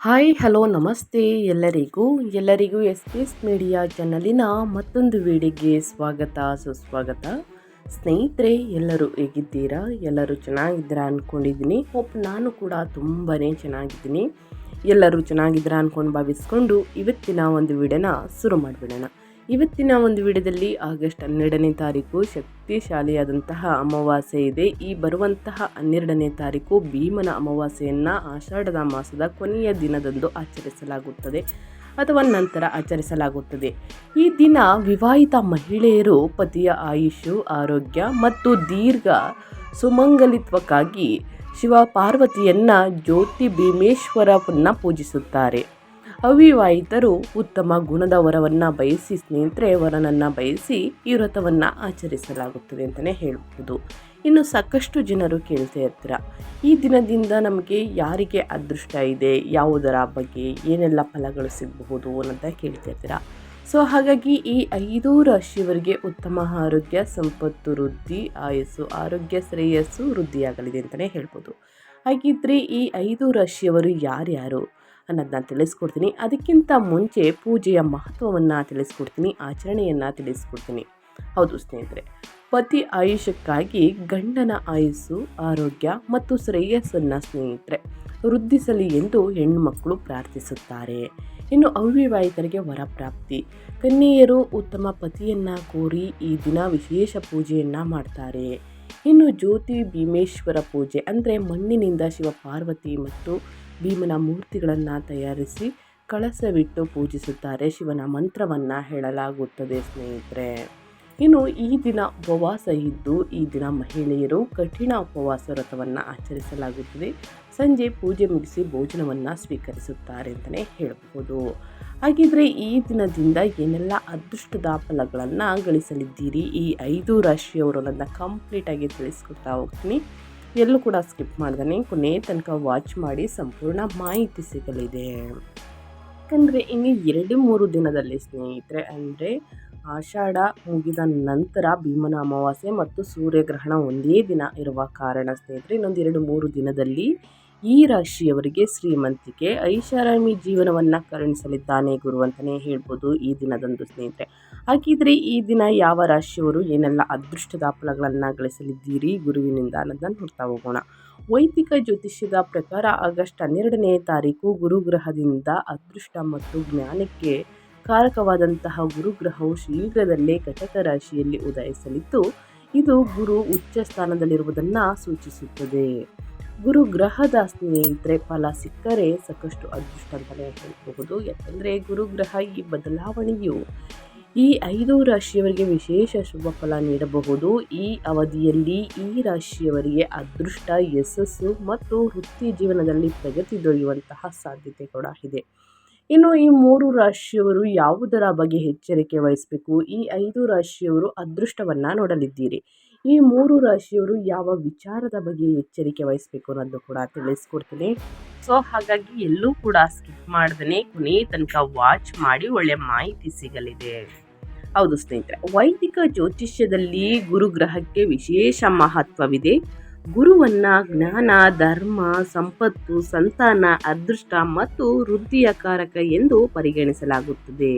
Hi hello ನಮಸ್ತೆ ಎಲ್ಲರಿಗೂ S P S media ಚಾನಲಿನ ಮತ್ತೊಂದು ವಿಡಿಯೋಗೆ ಸ್ವಾಗತ ಸುಸ್ವಾಗತ. ಸ್ನೇಹಿತರೆ, ಎಲ್ಲರೂ ಹೇಗಿದ್ದೀರಾ? ಎಲ್ಲರೂ ಚೆನ್ನಾಗಿದ್ದೀರಾ ಅಂದ್ಕೊಂಡಿದ್ದೀನಿ. ನಾನು ಕೂಡ ತುಂಬಾ ಚೆನ್ನಾಗಿದ್ದೀನಿ. ಎಲ್ಲರೂ ಚೆನ್ನಾಗಿದ್ದೀರಾ ಅಂದ್ಕೊಂಡು ಭಾವಿಸ್ಕೊಂಡು ಇವತ್ತಿನ ಒಂದು ವಿಡಿಯೋನ ಶುರು ಮಾಡಿಬಿಡೋಣ. ಇವತ್ತಿನ ಒಂದು ವಿಡಿಯೋದಲ್ಲಿ ಆಗಸ್ಟ್ 12ನೇ ತಾರೀಕು ಶಕ್ತಿಶಾಲಿಯಾದಂತಹ ಅಮಾವಾಸ್ಯೆ ಇದೆ. ಈ ಬರುವಂತಹ 12ನೇ ತಾರೀಕು ಭೀಮನ ಅಮಾವಾಸ್ಯೆಯನ್ನು ಆಷಾಢದ ಮಾಸದ ಕೊನೆಯ ದಿನದಂದು ಆಚರಿಸಲಾಗುತ್ತದೆ ಅಥವಾ ನಂತರ ಆಚರಿಸಲಾಗುತ್ತದೆ. ಈ ದಿನ ವಿವಾಹಿತ ಮಹಿಳೆಯರು ಪತಿಯ ಆಯುಷು, ಆರೋಗ್ಯ ಮತ್ತು ದೀರ್ಘ ಸುಮಂಗಲಿತ್ವಕ್ಕಾಗಿ ಶಿವ ಪಾರ್ವತಿಯನ್ನು ಜ್ಯೋತಿ ಭೀಮೇಶ್ವರವನ್ನು ಪೂಜಿಸುತ್ತಾರೆ. ಅವಿವಾಹಿತರು ಉತ್ತಮ ಗುಣದ ವರವನ್ನು ಬಯಸಿ ವರನನ್ನು ಬಯಸಿ ಈ ವ್ರತವನ್ನು ಆಚರಿಸಲಾಗುತ್ತದೆ ಅಂತಲೇ ಹೇಳ್ಬೋದು. ಇನ್ನು ಸಾಕಷ್ಟು ಜನರು ಕೇಳ್ತಾ ಇರ್ತೀರ, ಈ ದಿನದಿಂದ ನಮಗೆ ಯಾರಿಗೆ ಅದೃಷ್ಟ ಇದೆ, ಯಾವುದರ ಬಗ್ಗೆ ಏನೆಲ್ಲ ಫಲಗಳು ಸಿಗಬಹುದು ಅನ್ನೋದ ಕೇಳ್ತಾ ಸೊ ಹಾಗಾಗಿ ಈ 5 ರಾಶಿಯವರಿಗೆ ಉತ್ತಮ ಆರೋಗ್ಯ, ಸಂಪತ್ತು ವೃದ್ಧಿ, ಆಯಸ್ಸು, ಆರೋಗ್ಯ, ಶ್ರೇಯಸ್ಸು ವೃದ್ಧಿಯಾಗಲಿದೆ ಅಂತಲೇ ಹೇಳ್ಬೋದು. ಹಾಗಿದ್ರೆ ಈ 5 ರಾಶಿಯವರು ಯಾರ್ಯಾರು ಅನ್ನೋದನ್ನ ತಿಳಿಸ್ಕೊಡ್ತೀನಿ. ಅದಕ್ಕಿಂತ ಮುಂಚೆ ಪೂಜೆಯ ಮಹತ್ವವನ್ನು ತಿಳಿಸ್ಕೊಡ್ತೀನಿ, ಆಚರಣೆಯನ್ನು ತಿಳಿಸ್ಕೊಡ್ತೀನಿ. ಹೌದು ಸ್ನೇಹಿತರೆ, ಪತಿ ಆಯುಷ್ಯಕ್ಕಾಗಿ ಗಂಡನ ಆಯುಸ್ಸು, ಆರೋಗ್ಯ ಮತ್ತು ಶ್ರೇಯಸ್ಸನ್ನು ವೃದ್ಧಿಸಲಿ ಎಂದು ಹೆಣ್ಣುಮಕ್ಕಳು ಪ್ರಾರ್ಥಿಸುತ್ತಾರೆ. ಇನ್ನು ಅವಿವಾಹಿತರಿಗೆ ವರಪ್ರಾಪ್ತಿ, ಕನ್ಯೆಯರು ಉತ್ತಮ ಪತಿಯನ್ನು ಕೋರಿ ಈ ದಿನ ವಿಶೇಷ ಪೂಜೆಯನ್ನು ಮಾಡ್ತಾರೆ. ಇನ್ನು ಜ್ಯೋತಿ ಭೀಮೇಶ್ವರ ಪೂಜೆ ಅಂದರೆ ಮಣ್ಣಿನಿಂದ ಶಿವ ಪಾರ್ವತಿ ಮತ್ತು ಭೀಮನ ಮೂರ್ತಿಗಳನ್ನು ತಯಾರಿಸಿ ಕಳಸವಿಟ್ಟು ಪೂಜಿಸುತ್ತಾರೆ. ಶಿವನ ಮಂತ್ರವನ್ನು ಹೇಳಲಾಗುತ್ತದೆ ಸ್ನೇಹಿತರೆ. ಇನ್ನು ಈ ದಿನ ಉಪವಾಸ ಇದ್ದು ಈ ದಿನ ಮಹಿಳೆಯರು ಕಠಿಣ ಉಪವಾಸ ವ್ರತವನ್ನು ಆಚರಿಸಲಾಗುತ್ತದೆ. ಸಂಜೆ ಪೂಜೆ ಮುಗಿಸಿ ಭೋಜನವನ್ನು ಸ್ವೀಕರಿಸುತ್ತಾರೆ ಅಂತಲೇ ಹೇಳಬಹುದು. ಹಾಗಿದ್ರೆ ಈ ದಿನದಿಂದ ಏನೆಲ್ಲ ಅದೃಷ್ಟದ ಫಲಗಳನ್ನು ಗಳಿಸಲಿದ್ದೀರಿ ಈ 5 ರಾಶಿಯವರು ಅನ್ನೋದನ್ನ ಕಂಪ್ಲೀಟಾಗಿ ತಿಳಿಸ್ಕೊಡ್ತಾ ಹೋಗ್ತೀನಿ. ಎಲ್ಲೂ ಕೂಡ ಸ್ಕಿಪ್ ಮಾಡ್ದೇ ಕೊನೆ ತನಕ ವಾಚ್ ಮಾಡಿ ಸಂಪೂರ್ಣ ಮಾಹಿತಿ ಸಿಗಲಿದೆ. ಯಾಕಂದರೆ ಇನ್ನು 2-3 ದಿನದಲ್ಲಿ ಸ್ನೇಹಿತರೆ, ಅಂದರೆ ಆಷಾಢ ಮುಗಿದ ನಂತರ ಭೀಮನ ಅಮಾವಾಸ್ಯೆ ಮತ್ತು ಸೂರ್ಯಗ್ರಹಣ ಒಂದೇ ದಿನ ಇರುವ ಕಾರಣ ಸ್ನೇಹಿತರೆ, ಇನ್ನೊಂದು 2-3 ದಿನದಲ್ಲಿ ಈ ರಾಶಿಯವರಿಗೆ ಶ್ರೀಮಂತಿಕೆ, ಐಷಾರಾಮಿ ಜೀವನವನ್ನು ಕರುಣಿಸಲಿದ್ದಾನೆ ಗುರು ಅಂತಲೇ ಹೇಳ್ಬೋದು ಈ ದಿನದಂದು ಸ್ನೇಹಿತರೆ. ಹಾಗಿದ್ರೆ ಈ ದಿನ ಯಾವ ರಾಶಿಯವರು ಏನೆಲ್ಲ ಅದೃಷ್ಟದ ಫಲಗಳನ್ನು ಗಳಿಸಲಿದ್ದೀರಿ ಗುರುವಿನಿಂದ ಅನ್ನೋದನ್ನು ನೋಡ್ತಾ ಹೋಗೋಣ. ವೈದಿಕ ಜ್ಯೋತಿಷ್ಯದ ಪ್ರಕಾರ ಆಗಸ್ಟ್ 12ನೇ ತಾರೀಕು ಗುರುಗ್ರಹದಿಂದ ಅದೃಷ್ಟ ಮತ್ತು ಜ್ಞಾನಕ್ಕೆ ಕಾರಕವಾದಂತಹ ಗುರುಗ್ರಹವು ಶೀಘ್ರದಲ್ಲೇ ಕಟಕ ರಾಶಿಯಲ್ಲಿ ಉದಯಿಸಲಿದ್ದು, ಇದು ಗುರು ಉಚ್ಚ ಸ್ಥಾನದಲ್ಲಿರುವುದನ್ನು ಸೂಚಿಸುತ್ತದೆ. ಗುರುಗ್ರಹದ ಸ್ನೇಹಿತರೆ ಫಲ ಸಿಕ್ಕರೆ ಸಾಕಷ್ಟು ಅದೃಷ್ಟ ಅಂತಲೇ ಹೇಳಬಹುದು. ಯಾಕಂದರೆ ಗುರುಗ್ರಹ ಈ ಬದಲಾವಣೆಯು ಈ 5 ರಾಶಿಯವರಿಗೆ ವಿಶೇಷ ಶುಭ ಫಲ ನೀಡಬಹುದು. ಈ ಅವಧಿಯಲ್ಲಿ ಈ ರಾಶಿಯವರಿಗೆ ಅದೃಷ್ಟ, ಯಶಸ್ಸು ಮತ್ತು ವೃತ್ತಿ ಜೀವನದಲ್ಲಿ ಪ್ರಗತಿ ದೊರೆಯುವಂತಹ ಸಾಧ್ಯತೆ ಕೂಡ ಇದೆ. ಇನ್ನು ಈ 3 ರಾಶಿಯವರು ಯಾವುದರ ಬಗ್ಗೆ ಎಚ್ಚರಿಕೆ ವಹಿಸಬೇಕು? ಈ 5 ರಾಶಿಯವರು ಅದೃಷ್ಟವನ್ನು ನೋಡಲಿದ್ದೀರಿ. ಈ 3 ರಾಶಿಯವರು ಯಾವ ವಿಚಾರದ ಬಗ್ಗೆ ಎಚ್ಚರಿಕೆ ವಹಿಸಬೇಕು ಅನ್ನೋದು ಕೂಡ ತಿಳಿಸ್ಕೊಡ್ತೀನಿ. ಸೊ ಹಾಗಾಗಿ ಎಲ್ಲೂ ಕೂಡ ಸ್ಕಿಪ್ ಮಾಡ್ದೇ ಕೊನೆ ತನಕ ವಾಚ್ ಮಾಡಿ ಒಳ್ಳೆ ಮಾಹಿತಿ ಸಿಗಲಿದೆ. ಹೌದು ಸ್ನೇಹಿತರೆ, ವೈದಿಕ ಜ್ಯೋತಿಷ್ಯದಲ್ಲಿ ಗುರುಗ್ರಹಕ್ಕೆ ವಿಶೇಷ ಮಹತ್ವವಿದೆ. ಗುರುವನ್ನ ಜ್ಞಾನ, ಧರ್ಮ, ಸಂಪತ್ತು, ಸಂತಾನ, ಅದೃಷ್ಟ ಮತ್ತು ವೃದ್ಧಿಯ ಕಾರಕ ಎಂದು ಪರಿಗಣಿಸಲಾಗುತ್ತದೆ.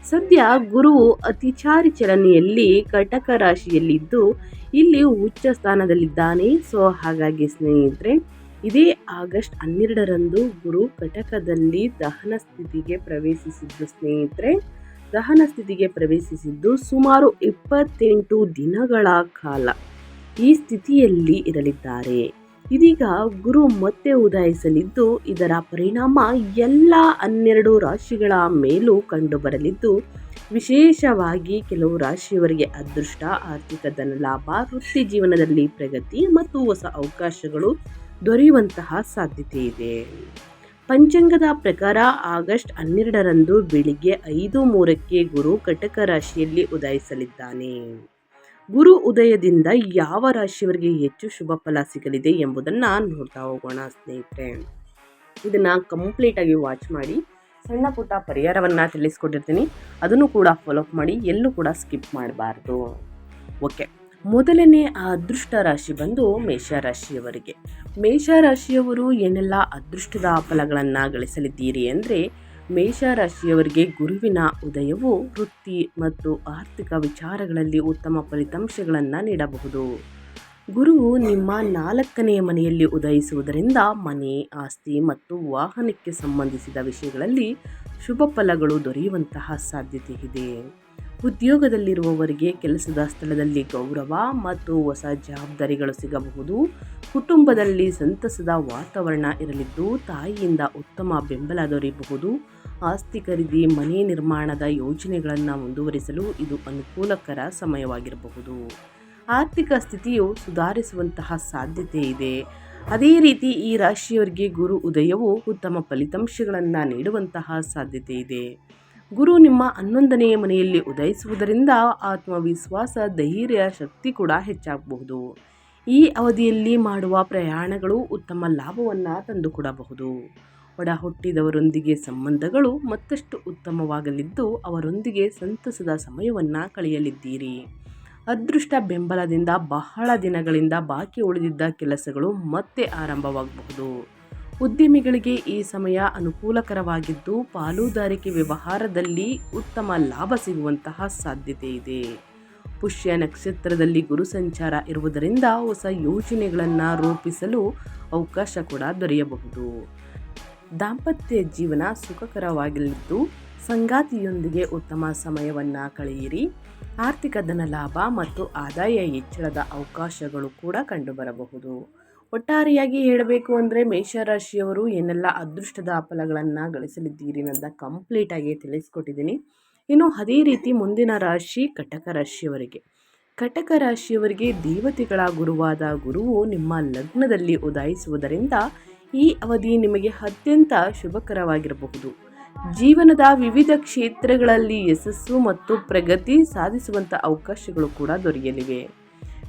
ಸದ್ಯ ಗುರುವು ಅತಿಚಾರಿ ಚಲನೆಯಲ್ಲಿ ಕಟಕ ರಾಶಿಯಲ್ಲಿದ್ದು ಇಲ್ಲಿ ಉಚ್ಚ ಸ್ಥಾನದಲ್ಲಿದ್ದಾನೆ. ಸೊ ಹಾಗಾಗಿ ಸ್ನೇಹಿತರೆ, ಇದೇ ಆಗಸ್ಟ್ 12ರಂದು ಗುರು ಕಟಕದಲ್ಲಿ ದಹನ ಸ್ಥಿತಿಗೆ ಪ್ರವೇಶಿಸಿದ್ದು ಸುಮಾರು 28 ದಿನಗಳ ಕಾಲ ಈ ಸ್ಥಿತಿಯಲ್ಲಿ ಇರಲಿದ್ದಾರೆ. ಇದೀಗ ಗುರು ಮತ್ತೆ ಉದಯಿಸಲಿದ್ದು ಇದರ ಪರಿಣಾಮ ಎಲ್ಲ 12 ರಾಶಿಗಳ ಮೇಲೂ ಕಂಡುಬರಲಿದ್ದು, ವಿಶೇಷವಾಗಿ ಕೆಲವು ರಾಶಿಯವರಿಗೆ ಅದೃಷ್ಟ, ಆರ್ಥಿಕ ಧನಲಾಭ, ವೃತ್ತಿ ಜೀವನದಲ್ಲಿ ಪ್ರಗತಿ ಮತ್ತು ಹೊಸ ಅವಕಾಶಗಳು ದೊರೆಯುವಂತಹ ಸಾಧ್ಯತೆ ಇದೆ. ಪಂಚಾಂಗದ ಪ್ರಕಾರ ಆಗಸ್ಟ್ 12ರಂದು ಬೆಳಿಗ್ಗೆ 5:03ಕ್ಕೆ ಗುರು ಕಟಕ ರಾಶಿಯಲ್ಲಿ ಉದಯಿಸಲಿದ್ದಾನೆ. ಗುರು ಉದಯದಿಂದ ಯಾವ ರಾಶಿಯವರಿಗೆ ಹೆಚ್ಚು ಶುಭ ಫಲ ಸಿಗಲಿದೆ ಎಂಬುದನ್ನು ನೋಡ್ತಾ ಹೋಗೋಣ ಸ್ನೇಹಿತರೆ. ಇದನ್ನು ಕಂಪ್ಲೀಟಾಗಿ ವಾಚ್ ಮಾಡಿ. ಸಣ್ಣ ಪುಟ್ಟ ಪರಿಹಾರವನ್ನು ತಿಳಿಸ್ಕೊಟ್ಟಿರ್ತೀನಿ, ಅದನ್ನು ಕೂಡ ಫಾಲೋ ಮಾಡಿ, ಎಲ್ಲೂ ಕೂಡ ಸ್ಕಿಪ್ ಮಾಡಬಾರ್ದು. ಓಕೆ, ಮೊದಲನೇ ಅದೃಷ್ಟ ರಾಶಿ ಬಂದು ಮೇಷರಾಶಿಯವರಿಗೆ. ಮೇಷರಾಶಿಯವರು ಏನೆಲ್ಲ ಅದೃಷ್ಟದ ಫಲಗಳನ್ನು ಗಳಿಸಲಿದ್ದೀರಿ ಅಂದರೆ, ಮೇಷರಾಶಿಯವರಿಗೆ ಗುರುವಿನ ಉದಯವು ವೃತ್ತಿ ಮತ್ತು ಆರ್ಥಿಕ ವಿಚಾರಗಳಲ್ಲಿ ಉತ್ತಮ ಫಲಿತಾಂಶಗಳನ್ನು ನೀಡಬಹುದು. ಗುರುವು ನಿಮ್ಮ 4ನೇ ಮನೆಯಲ್ಲಿ ಉದಯಿಸುವುದರಿಂದ ಮನೆ, ಆಸ್ತಿ ಮತ್ತು ವಾಹನಕ್ಕೆ ಸಂಬಂಧಿಸಿದ ವಿಷಯಗಳಲ್ಲಿ ಶುಭ ಫಲಗಳು ದೊರೆಯುವಂತಹ ಸಾಧ್ಯತೆ ಇದೆ. ಉದ್ಯೋಗದಲ್ಲಿರುವವರಿಗೆ ಕೆಲಸದ ಸ್ಥಳದಲ್ಲಿ ಗೌರವ ಮತ್ತು ಹೊಸ ಜವಾಬ್ದಾರಿಗಳು ಸಿಗಬಹುದು. ಕುಟುಂಬದಲ್ಲಿ ಸಂತಸದ ವಾತಾವರಣ ಇರಲಿದ್ದು ತಾಯಿಯಿಂದ ಉತ್ತಮ ಬೆಂಬಲ ದೊರೆಯಬಹುದು. ಆಸ್ತಿ ಖರೀದಿ, ಮನೆ ನಿರ್ಮಾಣದ ಯೋಜನೆಗಳನ್ನು ಮುಂದುವರಿಸಲು ಇದು ಅನುಕೂಲಕರ ಸಮಯವಾಗಿರಬಹುದು. ಆರ್ಥಿಕ ಸ್ಥಿತಿಯು ಸುಧಾರಿಸುವಂತಹ ಸಾಧ್ಯತೆ ಇದೆ. ಅದೇ ರೀತಿ ಈ ರಾಶಿಯವರಿಗೆ ಗುರು ಉದಯವು ಉತ್ತಮ ಫಲಿತಾಂಶಗಳನ್ನು ನೀಡುವಂತಹ ಸಾಧ್ಯತೆ ಇದೆ. ಗುರು ನಿಮ್ಮ 11ನೇ ಮನೆಯಲ್ಲಿ ಉದಯಿಸುವುದರಿಂದ ಆತ್ಮವಿಶ್ವಾಸ, ಧೈರ್ಯ, ಶಕ್ತಿ ಕೂಡ ಹೆಚ್ಚಾಗಬಹುದು. ಈ ಅವಧಿಯಲ್ಲಿ ಮಾಡುವ ಪ್ರಯಾಣಗಳು ಉತ್ತಮ ಲಾಭವನ್ನು ತಂದುಕೊಡಬಹುದು. ಒಡ ಹುಟ್ಟಿದವರೊಂದಿಗೆ ಸಂಬಂಧಗಳು ಮತ್ತಷ್ಟು ಉತ್ತಮವಾಗಲಿದ್ದು ಅವರೊಂದಿಗೆ ಸಂತಸದ ಸಮಯವನ್ನು ಕಳೆಯಲಿದ್ದೀರಿ. ಅದೃಷ್ಟ ಬೆಂಬಲದಿಂದ ಬಹಳ ದಿನಗಳಿಂದ ಬಾಕಿ ಉಳಿದಿದ್ದ ಕೆಲಸಗಳು ಮತ್ತೆ ಆರಂಭವಾಗಬಹುದು. ಉದ್ಯಮಿಗಳಿಗೆ ಈ ಸಮಯ ಅನುಕೂಲಕರವಾಗಿದ್ದು ಪಾಲುದಾರಿಕೆ ವ್ಯವಹಾರದಲ್ಲಿ ಉತ್ತಮ ಲಾಭ ಸಿಗುವಂತಹ ಸಾಧ್ಯತೆ ಇದೆ. ಪುಷ್ಯ ನಕ್ಷತ್ರದಲ್ಲಿ ಗುರು ಸಂಚಾರ ಇರುವುದರಿಂದ ಹೊಸ ಯೋಜನೆಗಳನ್ನು ರೂಪಿಸಲು ಅವಕಾಶ ಕೂಡ ದೊರೆಯಬಹುದು. ದಾಂಪತ್ಯ ಜೀವನ ಸುಖಕರವಾಗಿದ್ದು ಸಂಗಾತಿಯೊಂದಿಗೆ ಉತ್ತಮ ಸಮಯವನ್ನು ಕಳೆಯಿರಿ. ಆರ್ಥಿಕ ಧನ ಲಾಭ ಮತ್ತು ಆದಾಯ ಹೆಚ್ಚಳದ ಅವಕಾಶಗಳು ಕೂಡ ಕಂಡುಬರಬಹುದು. ಒಟ್ಟಾರೆಯಾಗಿ ಹೇಳಬೇಕು ಅಂದರೆ ಮೇಷರಾಶಿಯವರು ಏನೆಲ್ಲ ಅದೃಷ್ಟದ ಫಲಗಳನ್ನು ಗಳಿಸಲಿದ್ದೀರಿ ಅನ್ನೋದನ್ನ ಕಂಪ್ಲೀಟಾಗಿ ತಿಳಿಸ್ಕೊಟ್ಟಿದ್ದೀನಿ. ಇನ್ನು ಅದೇ ರೀತಿ ಮುಂದಿನ ರಾಶಿ ಕಟಕ ರಾಶಿಯವರಿಗೆ. ಕಟಕ ರಾಶಿಯವರಿಗೆ ದೇವತೆಗಳ ಗುರುವಾದ ಗುರುವು ನಿಮ್ಮ ಲಗ್ನದಲ್ಲಿ ಉದಯಿಸುವುದರಿಂದ ಈ ಅವಧಿ ನಿಮಗೆ ಅತ್ಯಂತ ಶುಭಕರವಾಗಿರಬಹುದು. ಜೀವನದ ವಿವಿಧ ಕ್ಷೇತ್ರಗಳಲ್ಲಿ ಯಶಸ್ಸು ಮತ್ತು ಪ್ರಗತಿ ಸಾಧಿಸುವಂಥ ಅವಕಾಶಗಳು ಕೂಡ ದೊರೆಯಲಿವೆ.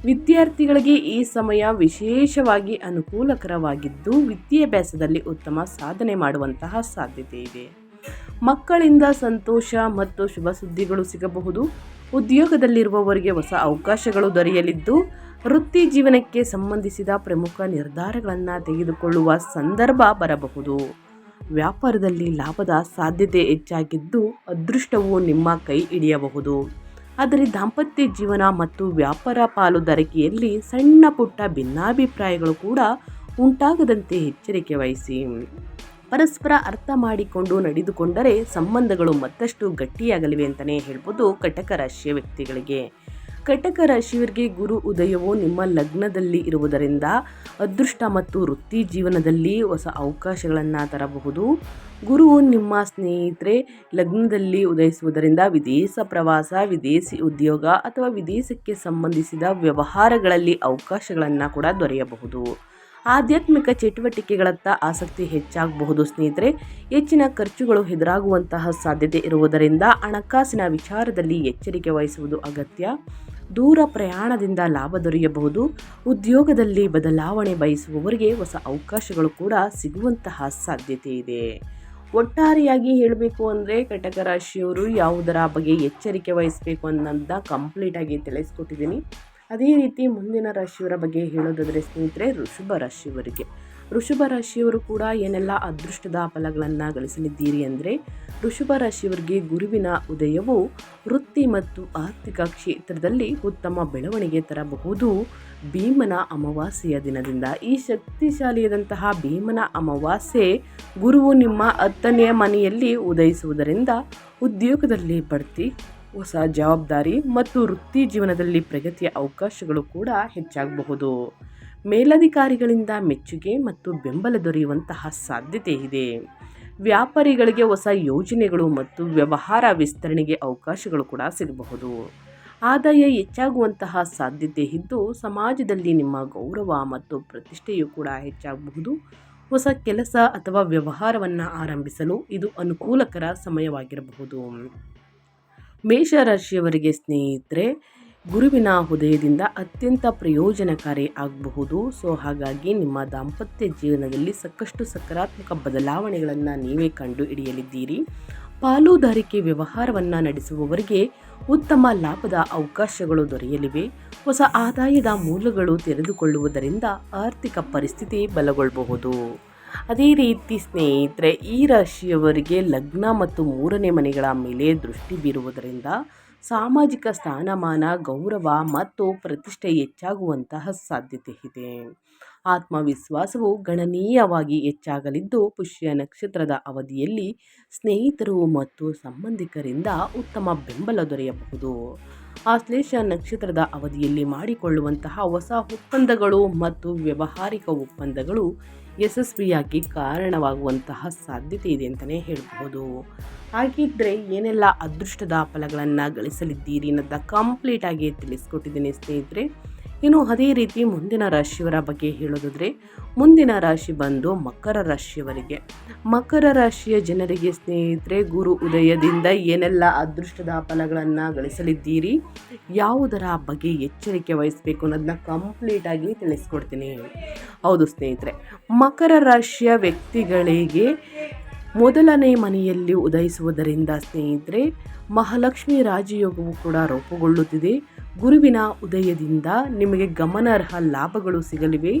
ವಿದ್ಯಾರ್ಥಿಗಳಿಗೆ ಈ ಸಮಯ ವಿಶೇಷವಾಗಿ ಅನುಕೂಲಕರವಾಗಿದ್ದು ವಿದ್ಯಾಭ್ಯಾಸದಲ್ಲಿ ಉತ್ತಮ ಸಾಧನೆ ಮಾಡುವಂತಹ ಸಾಧ್ಯತೆ ಇದೆ. ಮಕ್ಕಳಿಂದ ಸಂತೋಷ ಮತ್ತು ಶುಭ ಸುದ್ದಿಗಳು ಸಿಗಬಹುದು. ಉದ್ಯೋಗದಲ್ಲಿರುವವರಿಗೆ ಹೊಸ ಅವಕಾಶಗಳು ದೊರೆಯಲಿದ್ದು ವೃತ್ತಿ ಜೀವನಕ್ಕೆ ಸಂಬಂಧಿಸಿದ ಪ್ರಮುಖ ನಿರ್ಧಾರಗಳನ್ನು ತೆಗೆದುಕೊಳ್ಳುವ ಸಂದರ್ಭ ಬರಬಹುದು. ವ್ಯಾಪಾರದಲ್ಲಿ ಲಾಭದ ಸಾಧ್ಯತೆ ಹೆಚ್ಚಾಗಿದ್ದು ಅದೃಷ್ಟವು ನಿಮ್ಮ ಕೈ ಹಿಡಿಯಬಹುದು. ಆದರೆ ದಾಂಪತ್ಯ ಜೀವನ ಮತ್ತು ವ್ಯಾಪಾರ ಪಾಲುದಾರಿಕೆಯಲ್ಲಿ ಸಣ್ಣ ಪುಟ್ಟ ಭಿನ್ನಾಭಿಪ್ರಾಯಗಳು ಕೂಡ ಉಂಟಾಗದಂತೆ ಎಚ್ಚರಿಕೆ ವಹಿಸಿ. ಪರಸ್ಪರ ಅರ್ಥ ಮಾಡಿಕೊಂಡು ನಡೆದುಕೊಂಡರೆ ಸಂಬಂಧಗಳು ಮತ್ತಷ್ಟು ಗಟ್ಟಿಯಾಗಲಿವೆ ಅಂತಲೇ ಹೇಳ್ಬೋದು ಕಟಕ ರಾಶಿಯ ವ್ಯಕ್ತಿಗಳಿಗೆ. ಕಟಕ ರಾಶಿಯವರಿಗೆ ಗುರು ಉದಯವು ನಿಮ್ಮ ಲಗ್ನದಲ್ಲಿ ಇರುವುದರಿಂದ ಅದೃಷ್ಟ ಮತ್ತು ವೃತ್ತಿ ಜೀವನದಲ್ಲಿ ಹೊಸ ಅವಕಾಶಗಳನ್ನು ತರಬಹುದು. ಗುರುವು ನಿಮ್ಮ ಸ್ನೇಹಿತರೆ ಲಗ್ನದಲ್ಲಿ ಉದಯಿಸುವುದರಿಂದ ವಿದೇಶ ಪ್ರವಾಸ, ವಿದೇಶಿ ಉದ್ಯೋಗ ಅಥವಾ ವಿದೇಶಕ್ಕೆ ಸಂಬಂಧಿಸಿದ ವ್ಯವಹಾರಗಳಲ್ಲಿ ಅವಕಾಶಗಳನ್ನು ಕೂಡ ದೊರೆಯಬಹುದು. ಆಧ್ಯಾತ್ಮಿಕ ಚಟುವಟಿಕೆಗಳತ್ತ ಆಸಕ್ತಿ ಹೆಚ್ಚಾಗಬಹುದು. ಸ್ನೇಹಿತರೆ, ಹೆಚ್ಚಿನ ಖರ್ಚುಗಳು ಎದುರಾಗುವಂತಹ ಸಾಧ್ಯತೆ ಇರುವುದರಿಂದ ಹಣಕಾಸಿನ ವಿಚಾರದಲ್ಲಿ ಎಚ್ಚರಿಕೆ ವಹಿಸುವುದು ಅಗತ್ಯ. ದೂರ ಪ್ರಯಾಣದಿಂದ ಲಾಭ ದೊರೆಯಬಹುದು. ಉದ್ಯೋಗದಲ್ಲಿ ಬದಲಾವಣೆ ಬಯಸುವವರಿಗೆ ಹೊಸ ಅವಕಾಶಗಳು ಕೂಡ ಸಿಗುವಂತಹ ಸಾಧ್ಯತೆ ಇದೆ. ಒಟ್ಟಾರೆಯಾಗಿ ಹೇಳಬೇಕು ಅಂದರೆ ಕಟಕ ರಾಶಿಯವರು ಯಾವುದರ ಬಗ್ಗೆ ಎಚ್ಚರಿಕೆ ವಹಿಸಬೇಕು ಅನ್ನೋದನ್ನ ಕಂಪ್ಲೀಟಾಗಿ ತಿಳಿಸ್ಕೊಟ್ಟಿದ್ದೀನಿ. ಅದೇ ರೀತಿ ಮುಂದಿನ ರಾಶಿಯವರ ಬಗ್ಗೆ ಹೇಳೋದಾದರೆ ಸ್ನೇಹಿತರೆ, ವೃಷಭ ರಾಶಿಯವರಿಗೆ. ವೃಷಭ ರಾಶಿಯವರು ಕೂಡ ಏನೆಲ್ಲ ಅದೃಷ್ಟದ ಫಲಗಳನ್ನು ಗಳಿಸಲಿದ್ದೀರಿ ಅಂದರೆ, ವೃಷಭ ರಾಶಿಯವರಿಗೆ ಗುರುವಿನ ಉದಯವು ವೃತ್ತಿ ಮತ್ತು ಆರ್ಥಿಕ ಕ್ಷೇತ್ರದಲ್ಲಿ ಉತ್ತಮ ಬೆಳವಣಿಗೆ ತರಬಹುದು. ಭೀಮನ ಅಮಾವಾಸ್ಯೆಯ ದಿನದಿಂದ ಈ ಶಕ್ತಿಶಾಲಿಯಾದಂತಹ ಭೀಮನ ಅಮಾವಾಸ್ಯೆ ಗುರುವು ನಿಮ್ಮ 10ನೇ ಮನೆಯಲ್ಲಿ ಉದಯಿಸುವುದರಿಂದ ಉದ್ಯೋಗದಲ್ಲಿ ಬಡ್ತಿ, ಹೊಸ ಜವಾಬ್ದಾರಿ ಮತ್ತು ವೃತ್ತಿ ಜೀವನದಲ್ಲಿ ಪ್ರಗತಿಯ ಅವಕಾಶಗಳು ಕೂಡ ಹೆಚ್ಚಾಗಬಹುದು. ಮೇಲಧಿಕಾರಿಗಳಿಂದ ಮೆಚ್ಚುಗೆ ಮತ್ತು ಬೆಂಬಲ ದೊರೆಯುವಂತಹ ಸಾಧ್ಯತೆ ಇದೆ. ವ್ಯಾಪಾರಿಗಳಿಗೆ ಹೊಸ ಯೋಜನೆಗಳು ಮತ್ತು ವ್ಯವಹಾರ ವಿಸ್ತರಣೆಗೆ ಅವಕಾಶಗಳು ಕೂಡ ಸಿಗಬಹುದು. ಆದಾಯ ಹೆಚ್ಚಾಗುವಂತಹ ಸಾಧ್ಯತೆ ಇದ್ದು ಸಮಾಜದಲ್ಲಿ ನಿಮ್ಮ ಗೌರವ ಮತ್ತು ಪ್ರತಿಷ್ಠೆಯು ಕೂಡ ಹೆಚ್ಚಾಗಬಹುದು. ಹೊಸ ಕೆಲಸ ಅಥವಾ ವ್ಯವಹಾರವನ್ನು ಆರಂಭಿಸಲು ಇದು ಅನುಕೂಲಕರ ಸಮಯವಾಗಿರಬಹುದು. ಮೇಷರಾಶಿಯವರಿಗೆ ಸ್ನೇಹಿತರೆ, ಗುರುವಿನ ಉದಯದಿಂದ ಅತ್ಯಂತ ಪ್ರಯೋಜನಕಾರಿ ಆಗಬಹುದು. ಹಾಗಾಗಿ ನಿಮ್ಮ ದಾಂಪತ್ಯ ಜೀವನದಲ್ಲಿ ಸಾಕಷ್ಟು ಸಕಾರಾತ್ಮಕ ಬದಲಾವಣೆಗಳನ್ನು ನೀವೇ ಕಂಡು ಹಿಡಿಯಲಿದ್ದೀರಿ. ಪಾಲುದಾರಿಕೆ ವ್ಯವಹಾರವನ್ನು ನಡೆಸುವವರಿಗೆ ಉತ್ತಮ ಲಾಭದ ಅವಕಾಶಗಳು ದೊರೆಯಲಿವೆ. ಹೊಸ ಆದಾಯದ ಮೂಲಗಳು ತೆರೆದುಕೊಳ್ಳುವುದರಿಂದ ಆರ್ಥಿಕ ಪರಿಸ್ಥಿತಿ ಬಲಗೊಳ್ಳಬಹುದು. ಅದೇ ರೀತಿ ಸ್ನೇಹಿತರೆ, ಈ ರಾಶಿಯವರಿಗೆ ಲಗ್ನ ಮತ್ತು 3ನೇ ಮನೆಗಳ ಮೇಲೆ ದೃಷ್ಟಿ ಬೀರುವುದರಿಂದ ಸಾಮಾಜಿಕ ಸ್ಥಾನಮಾನ, ಗೌರವ ಮತ್ತು ಪ್ರತಿಷ್ಠೆ ಹೆಚ್ಚಾಗುವಂತಹ ಸಾಧ್ಯತೆ ಇದೆ. ಆತ್ಮವಿಶ್ವಾಸವು ಗಣನೀಯವಾಗಿ ಹೆಚ್ಚಾಗಲಿದ್ದು, ಪುಷ್ಯ ನಕ್ಷತ್ರದ ಅವಧಿಯಲ್ಲಿ ಸ್ನೇಹಿತರು ಮತ್ತು ಸಂಬಂಧಿಕರಿಂದ ಉತ್ತಮ ಬೆಂಬಲ ದೊರೆಯಬಹುದು. ಆಶ್ಲೇಷ ನಕ್ಷತ್ರದ ಅವಧಿಯಲ್ಲಿ ಮಾಡಿಕೊಳ್ಳುವಂತಹ ಹೊಸ ಒಪ್ಪಂದಗಳು ಮತ್ತು ವ್ಯಾವಹಾರಿಕ ಒಪ್ಪಂದಗಳು ಯಶಸ್ವಿಯಾಗಿ ಕಾರಣವಾಗುವಂತಹ ಸಾಧ್ಯತೆ ಇದೆ ಅಂತಲೇ ಹೇಳ್ಬೋದು. ಹಾಗಿದ್ದರೆ ಏನೆಲ್ಲ ಅದೃಷ್ಟದ ಫಲಗಳನ್ನು ಗಳಿಸಲಿದ್ದೀರಿ ಅನ್ನೋದನ್ನ ಕಂಪ್ಲೀಟ್ ಆಗಿ ತಿಳಿಸ್ಕೊಟ್ಟಿದ್ದೀನಿ ಸ್ನೇಹಿತರೆ. ಇನ್ನು ಅದೇ ರೀತಿ ಮುಂದಿನ ರಾಶಿಯವರ ಬಗ್ಗೆ ಹೇಳೋದಾದರೆ, ಮುಂದಿನ ರಾಶಿ ಬಂದು ಮಕರ ರಾಶಿಯವರಿಗೆ. ಮಕರ ರಾಶಿಯ ಜನರಿಗೆ ಸ್ನೇಹಿತರೆ, ಗುರು ಉದಯದಿಂದ ಏನೆಲ್ಲ ಅದೃಷ್ಟದ ಫಲಗಳನ್ನು ಗಳಿಸಲಿದ್ದೀರಿ, ಯಾವುದರ ಬಗ್ಗೆ ಎಚ್ಚರಿಕೆ ವಹಿಸಬೇಕು ಅನ್ನೋದನ್ನ ಕಂಪ್ಲೀಟಾಗಿ ತಿಳಿಸ್ಕೊಡ್ತೀನಿ. ಹೌದು ಸ್ನೇಹಿತರೆ, ಮಕರ ರಾಶಿಯ ವ್ಯಕ್ತಿಗಳಿಗೆ ಮೊದಲನೇ ಮನೆಯಲ್ಲಿ ಉದಯಿಸುವುದರಿಂದ ಸ್ನೇಹಿತರೆ, ಮಹಾಲಕ್ಷ್ಮಿ ರಾಜಯೋಗವು ಕೂಡ ರೂಪುಗೊಳ್ಳುತ್ತಿದೆ. ಗುರುವಿನ ಉದಯದಿಂದ ನಿಮಗೆ ಗಮನಾರ್ಹ ಲಾಭಗಳು ಸಿಗಲಿವೆ.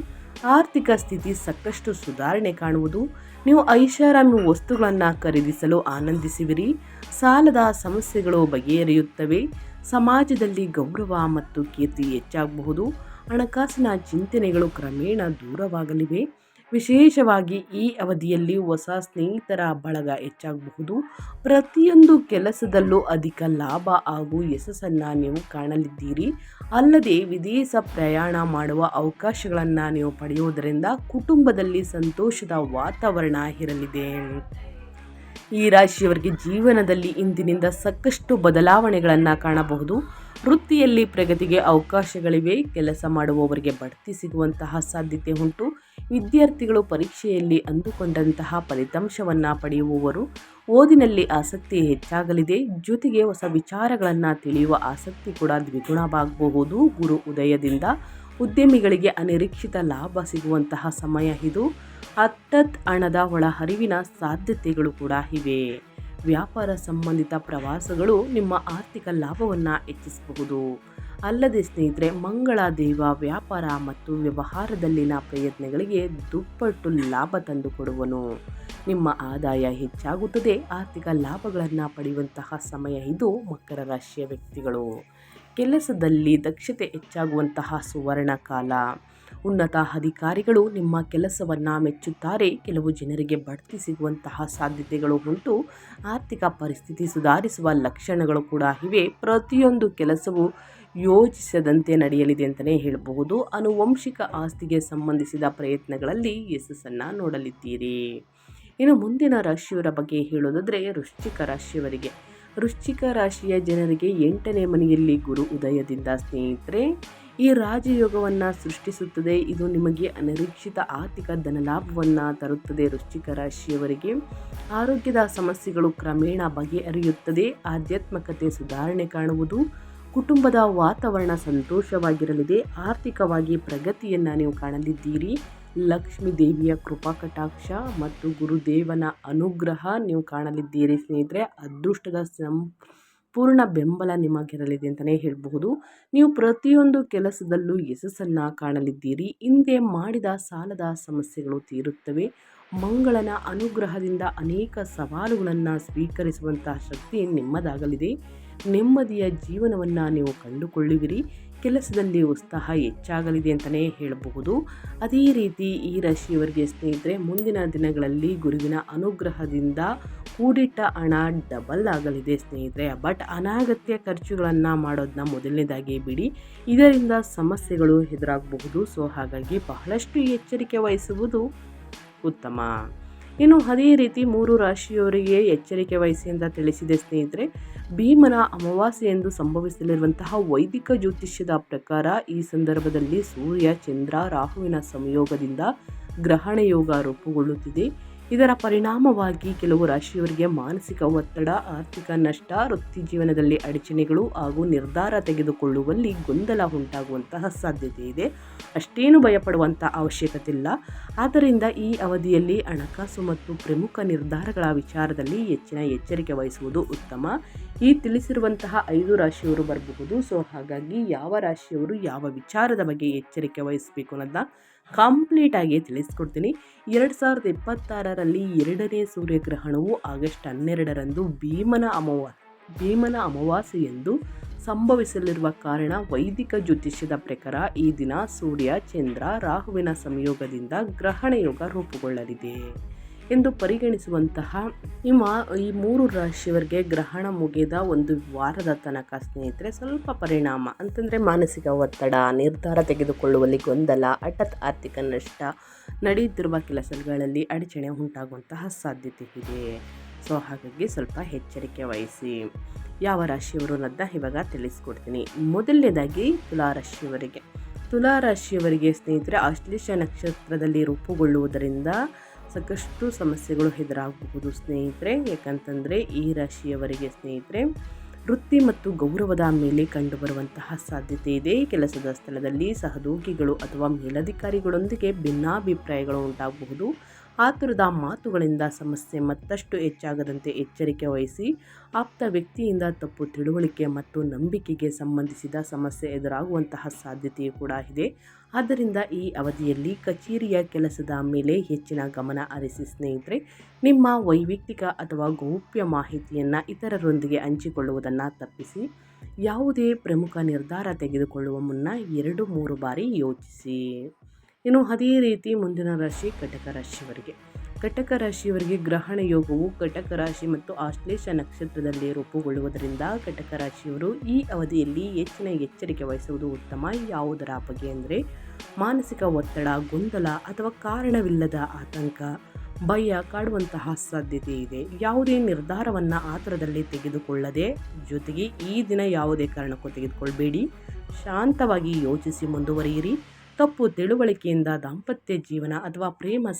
ಆರ್ಥಿಕ ಸ್ಥಿತಿ ಸಾಕಷ್ಟು ಸುಧಾರಣೆ ಕಾಣುವುದು. ನೀವು ಐಷಾರಾಮಿ ವಸ್ತುಗಳನ್ನು ಖರೀದಿಸಲು ಆನಂದಿಸುವಿರಿ. ಸಾಲದ ಸಮಸ್ಯೆಗಳು ಬಗೆಹರಿಯುತ್ತವೆ. ಸಮಾಜದಲ್ಲಿ ಗೌರವ ಮತ್ತು ಕೀರ್ತಿ ಹೆಚ್ಚಾಗಬಹುದು. ಹಣಕಾಸಿನ ಚಿಂತನೆಗಳು ಕ್ರಮೇಣ ದೂರವಾಗಲಿವೆ. ವಿಶೇಷವಾಗಿ ಈ ಅವಧಿಯಲ್ಲಿ ಹೊಸ ಸ್ನೇಹಿತರ ಬಳಗ ಹೆಚ್ಚಾಗಬಹುದು. ಪ್ರತಿಯೊಂದು ಕೆಲಸದಲ್ಲೂ ಅಧಿಕ ಲಾಭ ಹಾಗೂ ಯಶಸ್ಸನ್ನು ನೀವು ಕಾಣಲಿದ್ದೀರಿ. ಅಲ್ಲದೆ ವಿದೇಶ ಪ್ರಯಾಣ ಮಾಡುವ ಅವಕಾಶಗಳನ್ನು ನೀವು ಪಡೆಯುವುದರಿಂದ ಕುಟುಂಬದಲ್ಲಿ ಸಂತೋಷದ ವಾತಾವರಣ ಇರಲಿದೆ. ಈ ರಾಶಿಯವರಿಗೆ ಜೀವನದಲ್ಲಿ ಇಂದಿನಿಂದ ಸಾಕಷ್ಟು ಬದಲಾವಣೆಗಳನ್ನು ಕಾಣಬಹುದು. ವೃತ್ತಿಯಲ್ಲಿ ಪ್ರಗತಿಗೆ ಅವಕಾಶಗಳಿವೆ. ಕೆಲಸ ಮಾಡುವವರಿಗೆ ಬಡ್ತಿ ಸಿಗುವಂತಹ ಸಾಧ್ಯತೆ ಉಂಟು. ವಿದ್ಯಾರ್ಥಿಗಳು ಪರೀಕ್ಷೆಯಲ್ಲಿ ಅಂದುಕೊಂಡಂತಹ ಫಲಿತಾಂಶವನ್ನು ಪಡೆಯುವವರು. ಓದಿನಲ್ಲಿ ಆಸಕ್ತಿ ಹೆಚ್ಚಾಗಲಿದೆ. ಜೊತೆಗೆ ಹೊಸ ವಿಚಾರಗಳನ್ನು ತಿಳಿಯುವ ಆಸಕ್ತಿ ಕೂಡ ದ್ವಿಗುಣವಾಗಬಹುದು. ಗುರು ಉದಯದಿಂದ ಉದ್ಯಮಿಗಳಿಗೆ ಅನಿರೀಕ್ಷಿತ ಲಾಭ ಸಿಗುವಂತಹ ಸಮಯ ಇದು. ಹಠಾತ್ ಹಣದ ಒಳಹರಿವಿನ ಸಾಧ್ಯತೆಗಳು ಕೂಡ ಇವೆ. ವ್ಯಾಪಾರ ಸಂಬಂಧಿತ ಪ್ರವಾಸಗಳು ನಿಮ್ಮ ಆರ್ಥಿಕ ಲಾಭವನ್ನು ಹೆಚ್ಚಿಸಬಹುದು. ಅಲ್ಲದೆ ಸ್ನೇಹಿತರೆ, ಮಂಗಳ ದೇವ ವ್ಯಾಪಾರ ಮತ್ತು ವ್ಯವಹಾರದಲ್ಲಿನ ಪ್ರಯತ್ನಗಳಿಗೆ ದುಪ್ಪಟ್ಟು ಲಾಭ ತಂದುಕೊಡುವನು. ನಿಮ್ಮ ಆದಾಯ ಹೆಚ್ಚಾಗುತ್ತದೆ. ಆರ್ಥಿಕ ಲಾಭಗಳನ್ನು ಪಡೆಯುವಂತಹ ಸಮಯ ಇದು. ಮಕರ ರಾಶಿಯ ವ್ಯಕ್ತಿಗಳು ಕೆಲಸದಲ್ಲಿ ದಕ್ಷತೆ ಹೆಚ್ಚಾಗುವಂತಹ ಸುವರ್ಣ ಕಾಲ. ಉನ್ನತ ಅಧಿಕಾರಿಗಳು ನಿಮ್ಮ ಕೆಲಸವನ್ನು ಮೆಚ್ಚುತ್ತಾರೆ. ಕೆಲವು ಜನರಿಗೆ ಬಡ್ತಿ ಸಿಗುವಂತಹ ಸಾಧ್ಯತೆಗಳು ಉಂಟು. ಆರ್ಥಿಕ ಪರಿಸ್ಥಿತಿ ಸುಧಾರಿಸುವ ಲಕ್ಷಣಗಳು ಕೂಡ ಇವೆ. ಪ್ರತಿಯೊಂದು ಕೆಲಸವು ಯೋಜಿಸದಂತೆ ನಡೆಯಲಿದೆ ಅಂತಲೇ ಹೇಳಬಹುದು. ಆನುವಂಶಿಕ ಆಸ್ತಿಗೆ ಸಂಬಂಧಿಸಿದ ಪ್ರಯತ್ನಗಳಲ್ಲಿ ಯಶಸ್ಸನ್ನು ನೋಡಲಿದ್ದೀರಿ. ಇನ್ನು ಮುಂದಿನ ರಾಶಿಯವರ ಬಗ್ಗೆ ಹೇಳೋದಾದರೆ, ವೃಶ್ಚಿಕ ರಾಶಿಯವರಿಗೆ. ವೃಶ್ಚಿಕ ರಾಶಿಯ ಜನರಿಗೆ 8ನೇ ಮನೆಯಲ್ಲಿ ಗುರು ಉದಯದಿಂದ ಸ್ನೇಹಿತರೆ ಈ ರಾಜಯೋಗವನ್ನು ಸೃಷ್ಟಿಸುತ್ತದೆ. ಇದು ನಿಮಗೆ ಅನಿರೀಕ್ಷಿತ ಆರ್ಥಿಕ ಧನಲಾಭವನ್ನು ತರುತ್ತದೆ. ವೃಶ್ಚಿಕ ರಾಶಿಯವರಿಗೆ ಆರೋಗ್ಯದ ಸಮಸ್ಯೆಗಳು ಕ್ರಮೇಣ ಬಗೆಹರಿಯುತ್ತದೆ. ಆಧ್ಯಾತ್ಮಿಕತೆ ಸುಧಾರಣೆ ಕಾಣುವುದು. ಕುಟುಂಬದ ವಾತಾವರಣ ಸಂತೋಷವಾಗಿರಲಿದೆ. ಆರ್ಥಿಕವಾಗಿ ಪ್ರಗತಿಯನ್ನು ನೀವು ಕಾಣಲಿದ್ದೀರಿ. ಲಕ್ಷ್ಮೀ ದೇವಿಯ ಕೃಪಾ ಕಟಾಕ್ಷ ಮತ್ತು ಗುರುದೇವನ ಅನುಗ್ರಹ ನೀವು ಕಾಣಲಿದ್ದೀರಿ ಸ್ನೇಹಿತರೆ. ಅದೃಷ್ಟದ ಸಂಪೂರ್ಣ ಬೆಂಬಲ ನಿಮಗಿರಲಿದೆ ಅಂತಲೇ ಹೇಳಬಹುದು. ನೀವು ಪ್ರತಿಯೊಂದು ಕೆಲಸದಲ್ಲೂ ಯಶಸ್ಸನ್ನು ಕಾಣಲಿದ್ದೀರಿ. ಹಿಂದೆ ಮಾಡಿದ ಸಾಲದ ಸಮಸ್ಯೆಗಳು ತೀರುತ್ತವೆ. ಮಂಗಳನ ಅನುಗ್ರಹದಿಂದ ಅನೇಕ ಸವಾಲುಗಳನ್ನು ಸ್ವೀಕರಿಸುವಂತಹ ಶಕ್ತಿ ನಿಮ್ಮದಾಗಲಿದೆ. ನೆಮ್ಮದಿಯ ಜೀವನವನ್ನು ನೀವು ಕಂಡುಕೊಳ್ಳುವಿರಿ. ಕೆಲಸದಲ್ಲಿ ಉತ್ಸಾಹ ಹೆಚ್ಚಾಗಲಿದೆ ಅಂತಲೇ ಹೇಳಬಹುದು. ಅದೇ ರೀತಿ ಈ ರಾಶಿಯವರಿಗೆ ಸ್ನೇಹಿತರೆ, ಮುಂದಿನ ದಿನಗಳಲ್ಲಿ ಗುರುವಿನ ಅನುಗ್ರಹದಿಂದ ಕೂಡಿಟ್ಟ ಹಣ ಡಬಲ್ ಆಗಲಿದೆ ಸ್ನೇಹಿತರೆ. ಬಟ್ ಅನಗತ್ಯ ಖರ್ಚುಗಳನ್ನು ಮಾಡೋದನ್ನ ಮೊದಲನೇದಾಗಿ ಬಿಡಿ. ಇದರಿಂದ ಸಮಸ್ಯೆಗಳು ಎದುರಾಗಬಹುದು. ಸೊ ಹಾಗಾಗಿ ಬಹಳಷ್ಟು ಎಚ್ಚರಿಕೆ ವಹಿಸುವುದು ಉತ್ತಮ. ಇನ್ನು ಅದೇ ರೀತಿ 3 ರಾಶಿಯವರಿಗೆ ಎಚ್ಚರಿಕೆ ವಹಿಸಿ ಅಂತ ತಿಳಿಸಿದೆ ಸ್ನೇಹಿತರೆ. ಭೀಮನ ಅಮಾವಾಸ್ಯೆ ಎಂದು ಸಂಭವಿಸಲಿರುವಂತಹ ವೈದಿಕ ಜ್ಯೋತಿಷ್ಯದ ಪ್ರಕಾರ ಈ ಸಂದರ್ಭದಲ್ಲಿ ಸೂರ್ಯ, ಚಂದ್ರ, ರಾಹುವಿನ ಸಂಯೋಗದಿಂದ ಗ್ರಹಣ ಯೋಗ ರೂಪುಗೊಳ್ಳುತ್ತಿದೆ. ಇದರ ಪರಿಣಾಮವಾಗಿ ಕೆಲವು ರಾಶಿಯವರಿಗೆ ಮಾನಸಿಕ ಒತ್ತಡ, ಆರ್ಥಿಕ ನಷ್ಟ, ವೃತ್ತಿ ಜೀವನದಲ್ಲಿ ಅಡಚಣೆಗಳು ಹಾಗೂ ನಿರ್ಧಾರ ತೆಗೆದುಕೊಳ್ಳುವಲ್ಲಿ ಗೊಂದಲ ಉಂಟಾಗುವಂತಹ ಸಾಧ್ಯತೆ ಇದೆ. ಅಷ್ಟೇನು ಭಯಪಡುವಂಥ ಅವಶ್ಯಕತೆ ಇಲ್ಲ. ಆದ್ದರಿಂದ ಈ ಅವಧಿಯಲ್ಲಿ ಹಣಕಾಸು ಮತ್ತು ಪ್ರಮುಖ ನಿರ್ಧಾರಗಳ ವಿಚಾರದಲ್ಲಿ ಹೆಚ್ಚಿನ ಎಚ್ಚರಿಕೆ ವಹಿಸುವುದು ಉತ್ತಮ. ಈ ತಿಳಿಸಿರುವಂತಹ 5 ರಾಶಿಯವರು ಬರಬಹುದು. ಸೊ ಹಾಗಾಗಿ ಯಾವ ರಾಶಿಯವರು ಯಾವ ವಿಚಾರದ ಬಗ್ಗೆ ಎಚ್ಚರಿಕೆ ವಹಿಸಬೇಕು ಅನ್ನೋದನ್ನ ಕಂಪ್ಲೀಟ್ ಆಗಿ ತಿಳಿಸ್ಕೊಡ್ತೀನಿ. 2026ರಲ್ಲಿ 2ನೇ ಸೂರ್ಯಗ್ರಹಣವು ಆಗಸ್ಟ್ 12ರಂದು ಭೀಮನ ಅಮಾವಾಸ್ಯೆಯಂದು ಸಂಭವಿಸಲಿರುವ ಕಾರಣ ವೈದಿಕ ಜ್ಯೋತಿಷ್ಯದ ಪ್ರಕಾರ ಈ ದಿನ ಸೂರ್ಯ, ಚಂದ್ರ, ರಾಹುವಿನ ಸಂಯೋಗದಿಂದ ಗ್ರಹಣ ಯೋಗ ರೂಪುಗೊಳ್ಳಲಿದೆ ಎಂದು ಪರಿಗಣಿಸುವಂತಹ ಈ 3 ರಾಶಿಯವರಿಗೆ ಗ್ರಹಣ ಮುಗಿದ ಒಂದು ವಾರದ ತನಕ ಸ್ನೇಹಿತರೆ ಸ್ವಲ್ಪ ಪರಿಣಾಮ ಅಂತಂದರೆ ಮಾನಸಿಕ ಒತ್ತಡ, ನಿರ್ಧಾರ ತೆಗೆದುಕೊಳ್ಳುವಲ್ಲಿ ಗೊಂದಲ, ಹಠಾತ್ ಆರ್ಥಿಕ ನಷ್ಟ, ನಡೆಯುತ್ತಿರುವ ಕೆಲಸಗಳಲ್ಲಿ ಅಡಚಣೆ ಉಂಟಾಗುವಂತಹ ಸಾಧ್ಯತೆ ಇದೆ. ಸೊ ಹಾಗಾಗಿ ಸ್ವಲ್ಪ ಎಚ್ಚರಿಕೆ ವಹಿಸಿ. ಯಾವ ರಾಶಿಯವರು ಅನ್ನೋದನ್ನ ಇವಾಗ ತಿಳಿಸ್ಕೊಡ್ತೀನಿ. ಮೊದಲನೇದಾಗಿ ತುಲಾರಾಶಿಯವರಿಗೆ ಸ್ನೇಹಿತರೆ ಆಶ್ಲೇಷ ನಕ್ಷತ್ರದಲ್ಲಿ ರೂಪುಗೊಳ್ಳುವುದರಿಂದ ಸಾಕಷ್ಟು ಸಮಸ್ಯೆಗಳು ಎದುರಾಗಬಹುದು ಸ್ನೇಹಿತರೆ. ಯಾಕಂತಂದರೆ ಈ ರಾಶಿಯವರಿಗೆ ಸ್ನೇಹಿತರೆ ವೃತ್ತಿ ಮತ್ತು ಗೌರವದ ಮೇಲೆ ಕಂಡುಬರುವಂತಹ ಸಾಧ್ಯತೆ ಇದೆ. ಕೆಲಸದ ಸ್ಥಳದಲ್ಲಿ ಸಹೋದ್ಯೋಗಿಗಳು ಅಥವಾ ಮೇಲಧಿಕಾರಿಗಳೊಂದಿಗೆ ಭಿನ್ನಾಭಿಪ್ರಾಯಗಳು ಉಂಟಾಗಬಹುದು. ಆತುರದ ಮಾತುಗಳಿಂದ ಸಮಸ್ಯೆ ಮತ್ತಷ್ಟು ಹೆಚ್ಚಾಗದಂತೆ ಎಚ್ಚರಿಕೆ ವಹಿಸಿ. ಆಪ್ತ ವ್ಯಕ್ತಿಯಿಂದ ತಪ್ಪು ತಿಳುವಳಿಕೆ ಮತ್ತು ನಂಬಿಕೆಗೆ ಸಂಬಂಧಿಸಿದ ಸಮಸ್ಯೆ ಎದುರಾಗುವಂತಹ ಸಾಧ್ಯತೆಯೂ ಕೂಡ ಇದೆ. ಆದ್ದರಿಂದ ಈ ಅವಧಿಯಲ್ಲಿ ಕಚೇರಿಯ ಕೆಲಸದ ಮೇಲೆ ಹೆಚ್ಚಿನ ಗಮನ ಹರಿಸಿ ಸ್ನೇಹಿತರೆ. ನಿಮ್ಮ ವೈಯಕ್ತಿಕ ಅಥವಾ ಗೌಪ್ಯ ಮಾಹಿತಿಯನ್ನು ಇತರರೊಂದಿಗೆ ಹಂಚಿಕೊಳ್ಳುವುದನ್ನು ತಪ್ಪಿಸಿ. ಯಾವುದೇ ಪ್ರಮುಖ ನಿರ್ಧಾರ ತೆಗೆದುಕೊಳ್ಳುವ ಮುನ್ನ 2-3 ಬಾರಿ ಯೋಚಿಸಿ. ಇನ್ನು ಅದೇ ರೀತಿ ಮುಂದಿನ ರಾಶಿ ಕಟಕ ರಾಶಿಯವರಿಗೆ ಗ್ರಹಣ ಯೋಗವು ಕಟಕ ರಾಶಿ ಮತ್ತು ಆಶ್ಲೇಷ ನಕ್ಷತ್ರದಲ್ಲಿ ರೂಪುಗೊಳ್ಳುವುದರಿಂದ ಕಟಕ ರಾಶಿಯವರು ಈ ಅವಧಿಯಲ್ಲಿ ಹೆಚ್ಚಿನ ಎಚ್ಚರಿಕೆ ವಹಿಸುವುದು ಉತ್ತಮ. ಯಾವುದರ ಬಗ್ಗೆ ಅಂದರೆ ಮಾನಸಿಕ ಒತ್ತಡ, ಗೊಂದಲ ಅಥವಾ ಕಾರಣವಿಲ್ಲದ ಆತಂಕ, ಭಯ ಕಾಡುವಂತಹ ಸಾಧ್ಯತೆ ಇದೆ. ಯಾವುದೇ ನಿರ್ಧಾರವನ್ನು ಆತುರದಲ್ಲಿ ತೆಗೆದುಕೊಳ್ಳದೆ, ಜೊತೆಗೆ ಈ ದಿನ ಯಾವುದೇ ಕಾರಣಕ್ಕೂ ತೆಗೆದುಕೊಳ್ಬೇಡಿ. ಶಾಂತವಾಗಿ ಯೋಚಿಸಿ ಮುಂದುವರಿಯಿರಿ. ತಪ್ಪು ತಿಳುವಳಿಕೆಯಿಂದ ದಾಂಪತ್ಯ ಜೀವನ ಅಥವಾ ಪ್ರೇಮ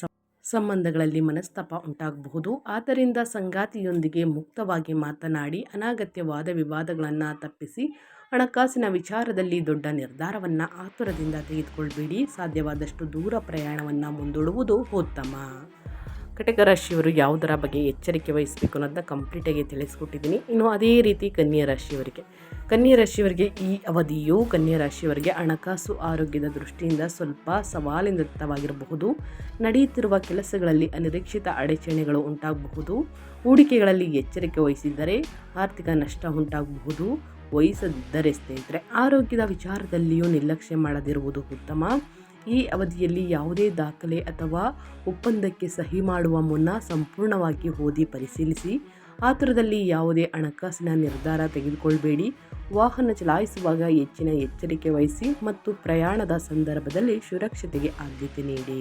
ಸಂಬಂಧಗಳಲ್ಲಿ ಮನಸ್ತಾಪ ಉಂಟಾಗಬಹುದು. ಆದ್ದರಿಂದ ಸಂಗಾತಿಯೊಂದಿಗೆ ಮುಕ್ತವಾಗಿ ಮಾತನಾಡಿ ಅನಗತ್ಯ ವಾದ ವಿವಾದಗಳನ್ನು ತಪ್ಪಿಸಿ. ಹಣಕಾಸಿನ ವಿಚಾರದಲ್ಲಿ ದೊಡ್ಡ ನಿರ್ಧಾರವನ್ನು ಆತುರದಿಂದ ತೆಗೆದುಕೊಳ್ಬೇಡಿ. ಸಾಧ್ಯವಾದಷ್ಟು ದೂರ ಪ್ರಯಾಣವನ್ನು ಮುಂದೂಡುವುದು ಉತ್ತಮ. ಕಟಕ ರಾಶಿಯವರು ಯಾವುದರ ಬಗ್ಗೆ ಎಚ್ಚರಿಕೆ ವಹಿಸಬೇಕು ಅನ್ನೋದನ್ನ ಕಂಪ್ಲೀಟಾಗಿ ತಿಳಿಸ್ಕೊಟ್ಟಿದ್ದೀನಿ. ಇನ್ನು ಅದೇ ರೀತಿ ಕನ್ಯಾ ರಾಶಿಯವರಿಗೆ ಈ ಅವಧಿಯು ಕನ್ಯಾ ರಾಶಿಯವರಿಗೆ ಹಣಕಾಸು ಆರೋಗ್ಯದ ದೃಷ್ಟಿಯಿಂದ ಸ್ವಲ್ಪ ಸವಾಲಿನವಾಗಿರಬಹುದು. ನಡೆಯುತ್ತಿರುವ ಕೆಲಸಗಳಲ್ಲಿ ಅನಿರೀಕ್ಷಿತ ಅಡಚಣೆಗಳು ಉಂಟಾಗಬಹುದು. ಹೂಡಿಕೆಗಳಲ್ಲಿ ಎಚ್ಚರಿಕೆ ವಹಿಸಿದ್ದರೆ ಆರ್ಥಿಕ ನಷ್ಟ ಉಂಟಾಗಬಹುದು. ವಹಿಸದಿದ್ದರೆ ಸ್ನೇಹಿತರೆ ಆರೋಗ್ಯದ ವಿಚಾರದಲ್ಲಿಯೂ ನಿರ್ಲಕ್ಷ್ಯ ಮಾಡದಿರುವುದು ಉತ್ತಮ. ಈ ಅವಧಿಯಲ್ಲಿ ಯಾವುದೇ ದಾಖಲೆ ಅಥವಾ ಒಪ್ಪಂದಕ್ಕೆ ಸಹಿ ಮಾಡುವ ಮುನ್ನ ಸಂಪೂರ್ಣವಾಗಿ ಓದಿ ಪರಿಶೀಲಿಸಿ. ಆತುರದಲ್ಲಿ ಯಾವುದೇ ಹಣಕಾಸಿನ ನಿರ್ಧಾರ ತೆಗೆದುಕೊಳ್ಬೇಡಿ. ವಾಹನ ಚಲಾಯಿಸುವಾಗ ಹೆಚ್ಚಿನ ಎಚ್ಚರಿಕೆ ವಹಿಸಿ ಮತ್ತು ಪ್ರಯಾಣದ ಸಂದರ್ಭದಲ್ಲಿ ಸುರಕ್ಷತೆಗೆ ಆದ್ಯತೆ ನೀಡಿ.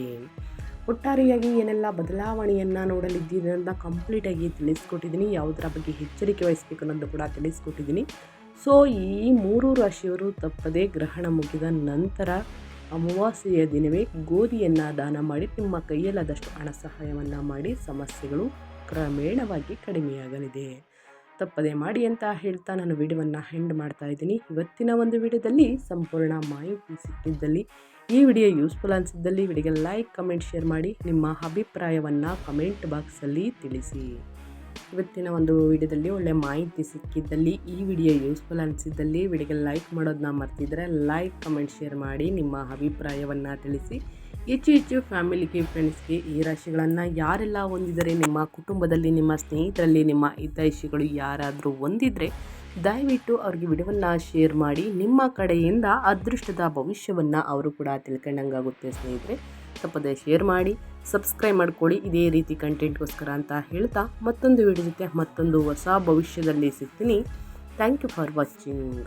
ಒಟ್ಟಾರೆಯಾಗಿ ಏನೆಲ್ಲ ಬದಲಾವಣೆಯನ್ನು ನೋಡಲಿದ್ದೀರಿ ಅಂತ ಕಂಪ್ಲೀಟಾಗಿ ತಿಳಿಸ್ಕೊಟ್ಟಿದ್ದೀನಿ. ಯಾವುದರ ಬಗ್ಗೆ ಎಚ್ಚರಿಕೆ ವಹಿಸಬೇಕು ಅನ್ನೋದು ಕೂಡ ತಿಳಿಸ್ಕೊಟ್ಟಿದ್ದೀನಿ. ಸೊ ಈ 3 ರಾಶಿಯವರು ತಪ್ಪದೇ ಗ್ರಹಣ ಮುಗಿದ ನಂತರ ಅಮಾವಾಸ್ಯೆಯ ದಿನವೇ ಗೋಧಿಯನ್ನು ದಾನ ಮಾಡಿ ನಿಮ್ಮ ಕೈಯಲ್ಲಾದಷ್ಟು ಹಣ ಸಹಾಯವನ್ನು ಮಾಡಿ. ಸಮಸ್ಯೆಗಳು ಕ್ರಮೇಣವಾಗಿ ಕಡಿಮೆಯಾಗಲಿದೆ. ತಪ್ಪದೇ ಮಾಡಿ ಅಂತ ಹೇಳ್ತಾ ನಾನು ವಿಡಿಯೋವನ್ನು ಎಂಡ್ ಮಾಡ್ತಾ ಇದ್ದೀನಿ. ಇವತ್ತಿನ ಒಂದು ವಿಡಿಯೋದಲ್ಲಿ ಸಂಪೂರ್ಣ ಮಾಹಿತಿ ಸಿಕ್ಕಿದ್ದಲ್ಲಿ, ಈ ವಿಡಿಯೋ ಯೂಸ್ಫುಲ್ ಅನಿಸಿದ್ದಲ್ಲಿ ವಿಡಿಯೋಗೆ ಲೈಕ್, ಕಮೆಂಟ್, ಶೇರ್ ಮಾಡಿ. ನಿಮ್ಮ ಅಭಿಪ್ರಾಯವನ್ನು ಕಮೆಂಟ್ ಬಾಕ್ಸಲ್ಲಿ ತಿಳಿಸಿ. ಇವತ್ತಿನ ಒಂದು ವಿಡಿಯೋದಲ್ಲಿ ಒಳ್ಳೆ ಮಾಹಿತಿ ಸಿಕ್ಕಿದ್ದಲ್ಲಿ, ಈ ವಿಡಿಯೋ ಯೂಸ್ಫುಲ್ ಅನಿಸಿದ್ದಲ್ಲಿ ವಿಡಿಯೋಗೆ ಲೈಕ್ ಮಾಡೋದನ್ನ ಮರ್ತಿದ್ರೆ ಲೈಕ್, ಕಮೆಂಟ್, ಶೇರ್ ಮಾಡಿ. ನಿಮ್ಮ ಅಭಿಪ್ರಾಯವನ್ನು ತಿಳಿಸಿ. ಹೆಚ್ಚು ಫ್ಯಾಮಿಲಿಗೆ, ಫ್ರೆಂಡ್ಸ್ಗೆ ಈ ರಾಶಿಗಳನ್ನು ಯಾರೆಲ್ಲ ಹೊಂದಿದರೆ, ನಿಮ್ಮ ಕುಟುಂಬದಲ್ಲಿ, ನಿಮ್ಮ ಸ್ನೇಹಿತರಲ್ಲಿ, ನಿಮ್ಮ ಹಿತೈಷಿಗಳು ಯಾರಾದರೂ ಹೊಂದಿದರೆ ದಯವಿಟ್ಟು ಅವ್ರಿಗೆ ವಿಡಿಯೋವನ್ನು ಶೇರ್ ಮಾಡಿ. ನಿಮ್ಮ ಕಡೆಯಿಂದ ಅದೃಷ್ಟದ ಭವಿಷ್ಯವನ್ನು ಅವರು ಕೂಡ ತಿಳ್ಕೊಂಡಂಗಾಗುತ್ತೆ ಸ್ನೇಹಿತರೆ. ತಪ್ಪದೇ ಶೇರ್ ಮಾಡಿ, ಸಬ್ಸ್ಕ್ರೈಬ್ ಮಾಡ್ಕೊಳ್ಳಿ ಇದೇ ರೀತಿ ಕಂಟೆಂಟ್ಗೋಸ್ಕರ ಅಂತ ಹೇಳ್ತಾ ಮತ್ತೊಂದು ವಿಡಿಯೋ ಜೊತೆ ಮತ್ತೊಂದು ಹೊಸ ಭವಿಷ್ಯದಲ್ಲಿ ಸಿಗ್ತೀನಿ. Thank you for watching.